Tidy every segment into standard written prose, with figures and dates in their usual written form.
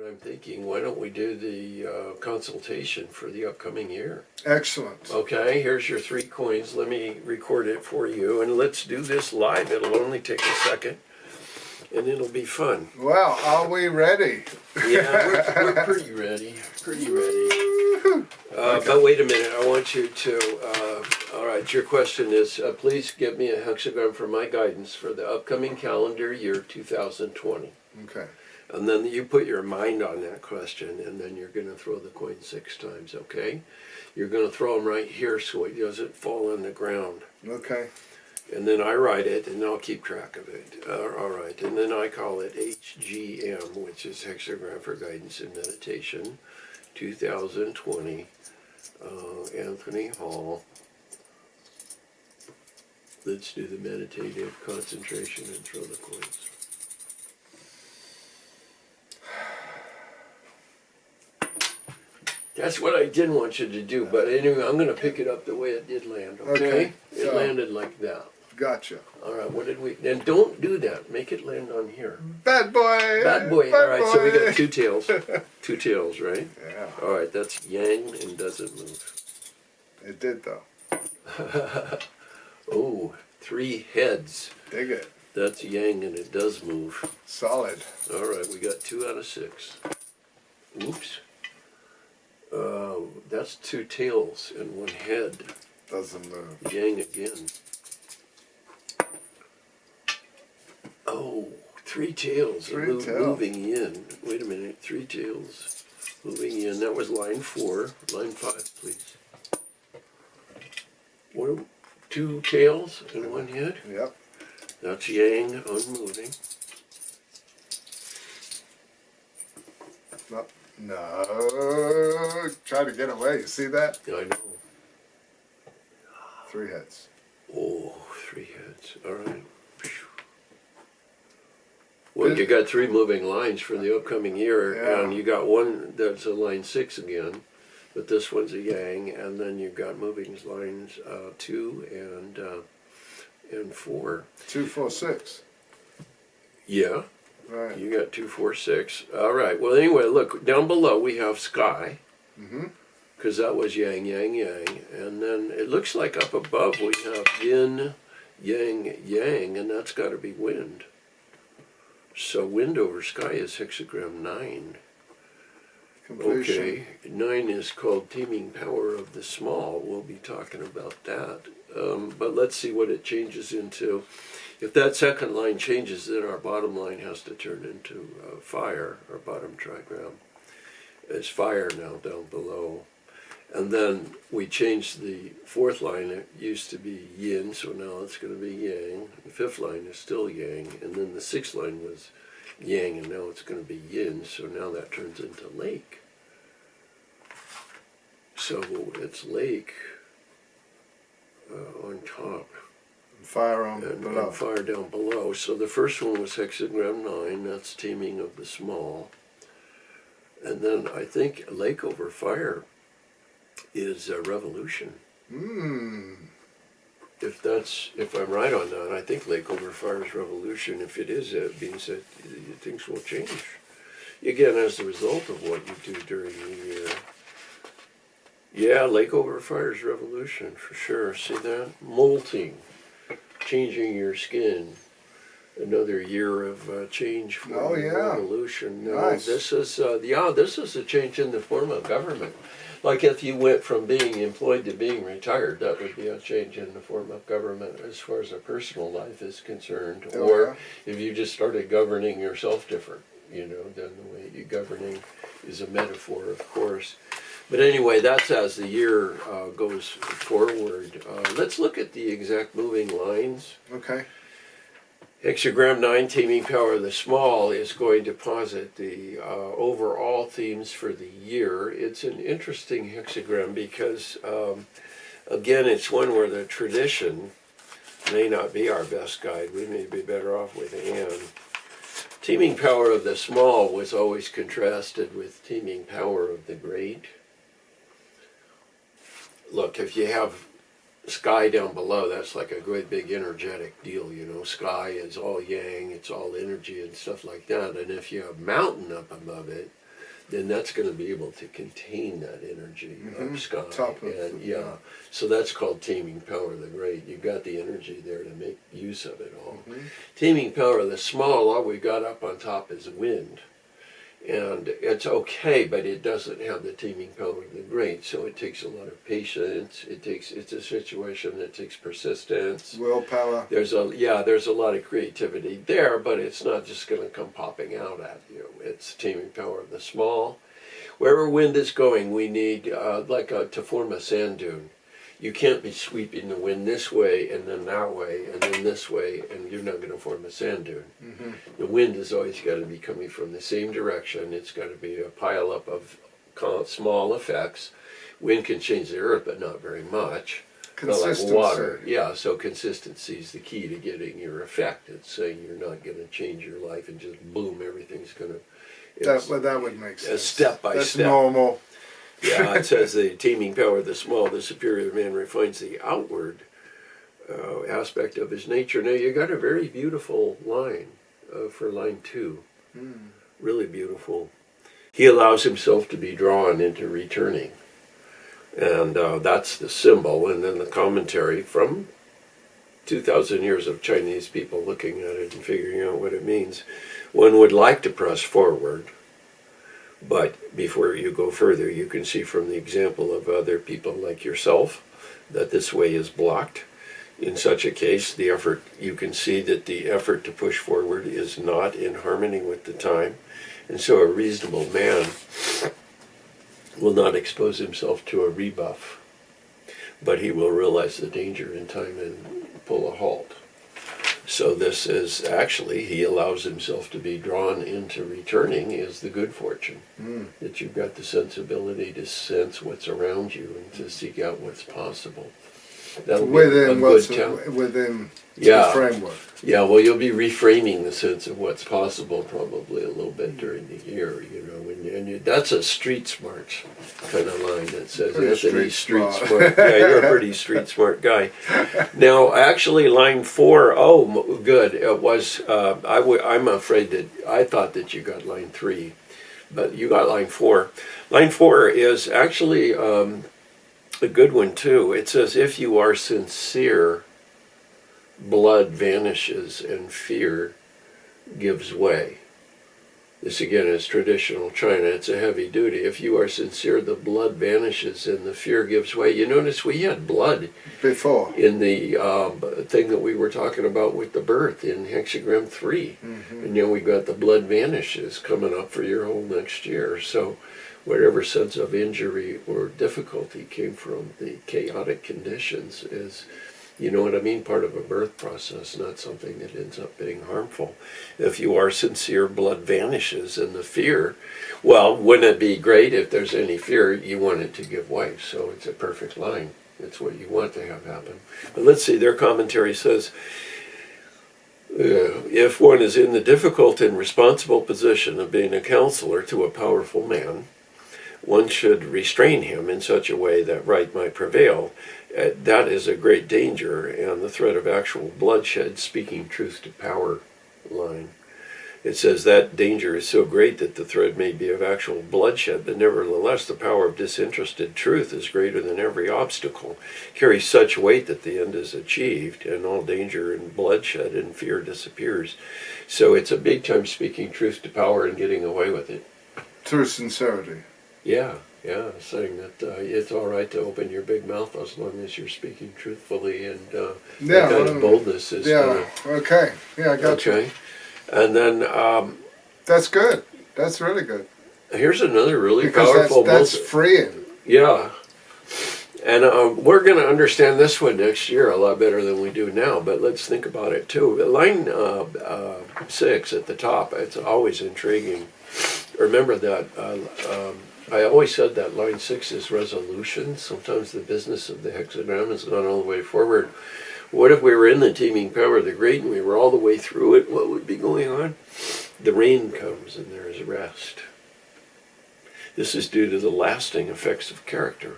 I'm thinking, why don't we do the consultation for the upcoming year? Excellent. Okay, here's your 3 coins. Let me record it for you, and let's do this live. It'll only take a second, and it'll be fun. Well, are we ready? Yeah, we're pretty ready. Pretty ready. But wait a minute, I want you to, all right, your question is, please give me a hexagram for my guidance for the upcoming calendar year 2020. Okay. And then you put your mind on that question, and then you're going to throw the coin 6 times, okay? You're going to throw them right here so it doesn't fall on the ground. Okay. And then I write it, and I'll keep track of it. All right, and then I call it HGM, which is Hexagram for Guidance and Meditation, 2020, Anthony Hall. Let's do the meditative concentration and throw the coins. That's what I didn't want you to do, but anyway, I'm going to pick it up the way it did land, okay? It landed like that. Gotcha. All right, what did we... And don't do that. Make it land on here. Bad boy! Bad boy. Bad All right, boy. so we got 2 tails. 2 tails, right? Yeah. All right, that's yang and doesn't move. It did, though. Oh, 3 heads. Dig it. That's yang and it does move. Solid. All right, we got 2 out of 6. Oops. That's 2 tails and 1 head. Doesn't move. Yang again. Oh, 3 tails. 3 tails. Moving in. Wait a minute. 3 tails. Moving in. That was line 4. Line 5, please. What? 2 tails and 1 head? Yep. That's yang unmoving. No. Try to get away. You see that? I know. 3 heads. Oh, 3 heads. All right. Well, you got 3 moving lines for the upcoming year, Yeah. and you got 1 that's a line 6 again, but this one's a yang, and then you've got moving lines 2 and 4. 2, 4, 6. Yeah, Right. you got 2, 4, 6. All right. Well, anyway, look down below. We have sky, because that was yang, yang, yang, and then it looks like up above we have yin, yang, yang, and that's got to be wind. So wind over sky is hexagram 9. Completion. Okay, 9 is called Teeming Power of the Small. We'll be talking about that. But let's see what it changes into. If that second line changes, then our bottom line has to turn into fire. Our bottom trigram is fire now down below. And then we changed the 4th line. It used to be yin, so now it's going to be yang. The 5th line is still yang. And then the 6th line was yang, and now it's going to be yin, so now that turns into lake. So it's lake on top Fire on and below. fire down below. So the first one was hexagram 9, that's teeming of the small. And then I think lake over fire is a revolution. If I'm right on that, I think lake over fire is revolution. If it is, it means that things will change. Again, as a result of what you do during the year. Yeah, lake over fire is revolution, for sure. See that? Molting. Changing your skin. Another year of change for revolution. No, Nice. this is a change in the form of government. Like if you went from being employed to being retired, that would be a change in the form of government as far as a personal life is concerned. Or if you just started governing yourself different, then the way you're governing is a metaphor, of course. But anyway, that's as the year goes forward. Let's look at the exact moving lines. Okay. Hexagram 9, Teeming Power of the Small, is going to posit the overall themes for the year. It's an interesting hexagram because, again, it's one where the tradition may not be our best guide. We may be better off with Anne. Teeming Power of the Small was always contrasted with Teeming Power of the Great. Look, if you have sky down below, that's like a great big energetic deal, Sky is all yang, it's all energy and stuff like that. And if you have mountain up above it, then that's going to be able to contain that energy of sky. Top of And the- yeah, so that's called taming power of the great. You've got the energy there to make use of it all. Taming power of the small, all we got up on top is wind. And it's okay, but it doesn't have the taming power of the great. So it takes a lot of patience. It's a situation that takes persistence. Willpower. There's a lot of creativity there, but it's not just going to come popping out at you. It's taming power of the small. Wherever wind is going, we need to form a sand dune. You can't be sweeping the wind this way and then that way and then this way, and you're not going to form a sand dune. The wind has always got to be coming from the same direction. It's got to be a pile up of small effects. Wind can change the earth, but not very much. Not like Consistency. water. Yeah, so consistency is the key to getting your effect. It's saying you're not going to change your life and just boom, everything's going to... That would make sense. Step by That's step. normal. Yeah, it says the taming power of the small, the superior man refines the outward aspect of his nature. Now you got a very beautiful line for line 2. Really beautiful. He allows himself to be drawn into returning. And that's the symbol. And then the commentary from 2,000 years of Chinese people looking at it and figuring out what it means. One would like to press forward. But before you go further, you can see from the example of other people like yourself that this way is blocked. In such a case, you can see that the effort to push forward is not in harmony with the time. And so a reasonable man will not expose himself to a rebuff, but he will realize the danger in time and pull a halt. So this is actually, he allows himself to be drawn into returning is the good fortune. That you've got the sensibility to sense what's around you and to seek out what's possible. That'll be a good time. Within Yeah. the framework. Yeah, well, you'll be reframing the sense of what's possible probably a little bit during the year, that's a street smart kind of line that says, Pretty Anthony, street street smart." smart. Yeah, you're a pretty street smart guy. Now, actually, line 4, good. It was, I'm afraid that, I thought that you got line 3, but you got line 4. Line 4 is actually a good one, too. It says, if you are sincere, blood vanishes and fear gives way. This again is traditional China. It's a heavy duty. If you are sincere, the blood vanishes and the fear gives way. You notice we had blood Before. in the thing that we were talking about with the birth in hexagram 3. And now we've got the blood vanishes coming up for your whole next year. So whatever sense of injury or difficulty came from the chaotic conditions is, you know what I mean, part of a birth process, not something that ends up being harmful. If you are sincere, blood vanishes, and the fear, well, wouldn't it be great if there's any fear, you want it to give way. So it's a perfect line. It's what you want to have happen. But let's see, their commentary says, if one is in the difficult and responsible position of being a counselor to a powerful man, one should restrain him in such a way that right might prevail. That is a great danger, and the threat of actual bloodshed, speaking truth to power line. It says that danger is so great that the threat may be of actual bloodshed, but nevertheless the power of disinterested truth is greater than every obstacle, carries such weight that the end is achieved, and all danger and bloodshed and fear disappears. So it's a big time speaking truth to power and getting away with it. Through sincerity. Yeah, saying that it's all right to open your big mouth as long as you're speaking truthfully, and that kind of boldness is okay. Yeah, I got okay. you. And then That's good. That's really good. here's another really Because powerful that's freeing. Yeah, and we're going to understand this one next year a lot better than we do now, but let's think about it too. Line 6 at the top, it's always intriguing. Remember that I always said that line 6 is resolution. Sometimes the business of the hexagram has gone all the way forward. What if we were in the teeming power of the great and we were all the way through it? What would be going on? The rain comes and there is rest. This is due to the lasting effects of character.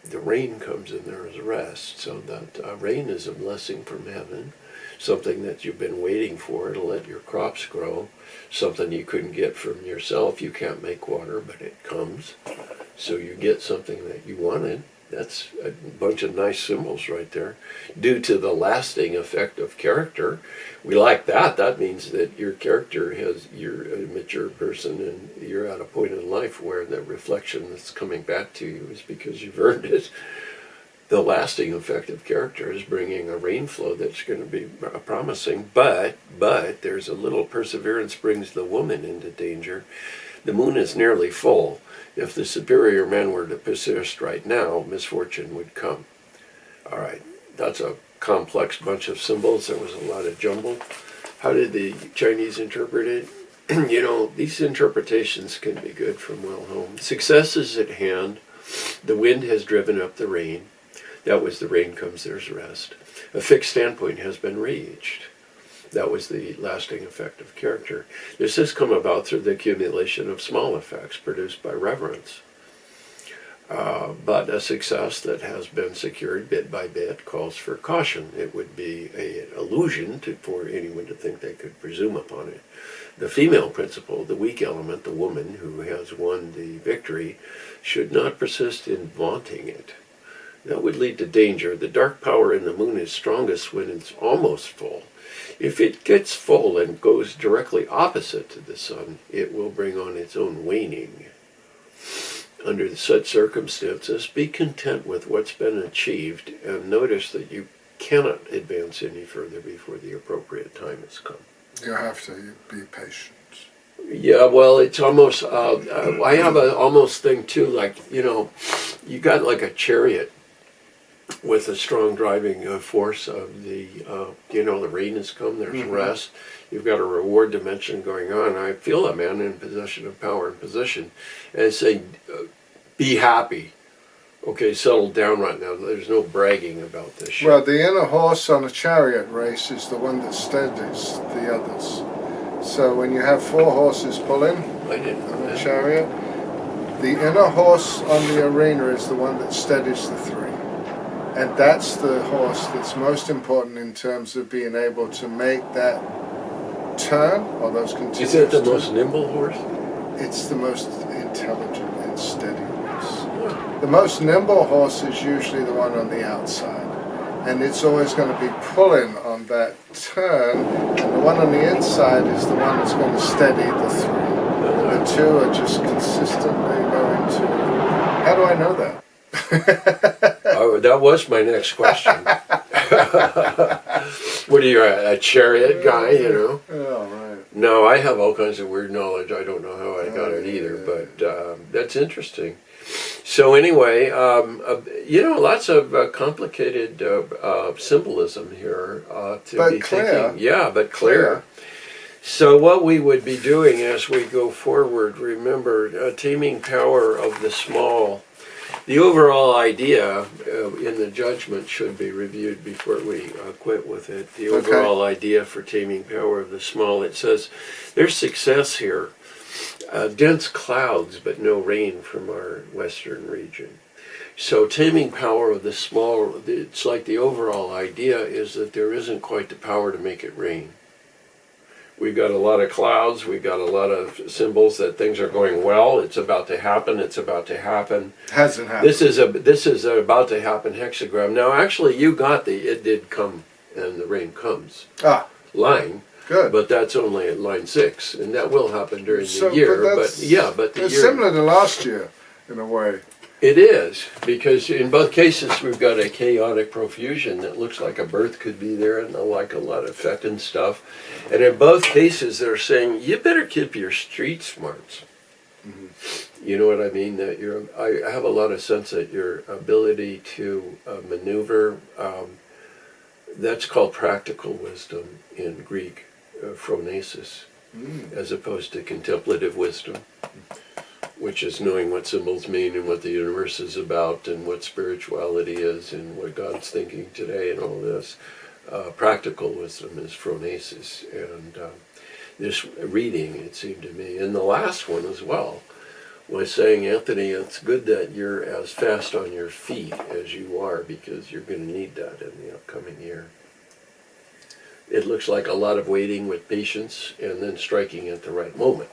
The rain comes and there is rest. So that rain is a blessing from heaven. something that you've been waiting for to let your crops grow, something you couldn't get from yourself. You can't make water, but it comes. So you get something that you wanted. That's a bunch of nice symbols right there. Due to the lasting effect of character, we like that. That means that your character you're a mature person and you're at a point in life where the reflection that's coming back to you is because you've earned it. The lasting effect of character is bringing a rainflow that's going to be promising, but there's a little perseverance brings the woman into danger. The moon is nearly full. If the superior man were to persist right now, misfortune would come. All right, that's a complex bunch of symbols. There was a lot of jumble. How did the Chinese interpret it? You know, these interpretations can be good from well home. Success is at hand. The wind has driven up the rain. That was the rain comes, there's rest. A fixed standpoint has been reached. That was the lasting effect of character. This has come about through the accumulation of small effects produced by reverence. But a success that has been secured bit by bit calls for caution. It would be an illusion for anyone to think they could presume upon it. The female principle, the weak element, the woman who has won the victory, should not persist in vaunting it. That would lead to danger. The dark power in the moon is strongest when it's almost full. If it gets full and goes directly opposite to the sun, it will bring on its own waning. Under such circumstances, be content with what's been achieved and notice that you cannot advance any further before the appropriate time has come. You have to be patient. Yeah, well, it's almost, I have a almost thing too, like, you know, you got like a chariot with a strong driving force of the, you know, the rain has come, there's rest, you've got a reward dimension going on. I feel a man in possession of power and position and saying, be happy. Okay, settle down right now. There's no bragging about this shit. Well, the inner horse on a chariot race is the one that steadies the others. So when you have 4 horses pulling I didn't know on a that. chariot, the inner horse on the arena is the one that steadies the 3. And that's the horse that's most important in terms of being able to make that turn or those continuous Is it the turns. most nimble horse? It's the most intelligent and steady horse. The most nimble horse is usually the one on the outside. And it's always going to be pulling on that turn. And the one on the inside is the one that's going to steady the 3. The 2 are just consistently going to... How do I know that? Oh, that was my next question. What are you, a chariot guy, you know? Oh, right. No, I have all kinds of weird knowledge. I don't know how I got it either, but that's interesting. So anyway, you know, lots of complicated symbolism here to But be clear. thinking. Yeah, but clear. So what we would be doing as we go forward, remember, taming power of the small. The overall idea in the judgment should be reviewed before we quit with it. The overall idea for taming power of the small, it says there's success here. Dense clouds but no rain from our western region. So taming power of the small, it's like the overall idea is that there isn't quite the power to make it rain. We've got a lot of clouds, we've got a lot of symbols that things are going well, it's about to happen, it's about to happen. Hasn't happened. This is a about to happen hexagram. Now actually you got the it did come and the rain comes line. Good. But that's only at line 6, and that will happen during So, the year. but But that's- yeah, but the It's year similar to last year, in a way. it is, because in both cases we've got a chaotic profusion that looks like a birth could be there and like a lot of effect and stuff. And in both cases they're saying, you better keep your street smarts. You know what I mean? That I have a lot of sense that your ability to maneuver, that's called practical wisdom in Greek, phronesis, as opposed to contemplative wisdom, which is knowing what symbols mean and what the universe is about and what spirituality is and what God's thinking today and all this. Practical wisdom is phronesis. And this reading, it seemed to me, and the last one as well, was saying, Anthony, it's good that you're as fast on your feet as you are because you're going to need that in the upcoming year. it looks like a lot of waiting with patience and then striking at the right moment.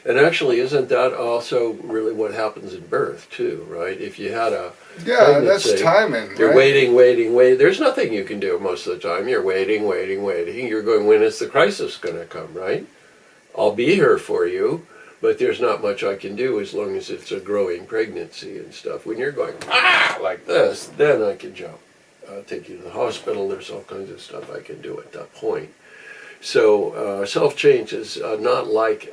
And actually, isn't that also really what happens in birth too, right? If you had a Yeah, that's pregnancy, timing, you're right? waiting. There's nothing you can do most of the time. You're waiting. You're going, when is the crisis going to come, right? I'll be here for you, but there's not much I can do as long as it's a growing pregnancy and stuff. When you're going, like this, then I can jump. I'll take you to the hospital. There's all kinds of stuff I can do at that point. So self-change is not like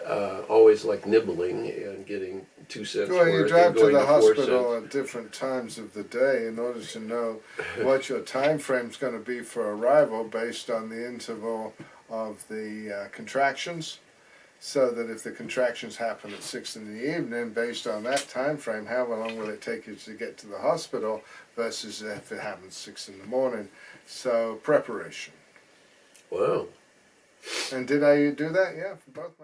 always like nibbling and getting 2 cents Well, you worth drive and to going the to 4 hospital cents. at different times of the day in order to know what your time frame's going to be for arrival based on the interval of the contractions. So that if the contractions happen at 6 in the evening, based on that time frame, how long will it take you to get to the hospital versus if it happens 6 in the morning? So preparation. Wow. And did I do that? Yeah, for both.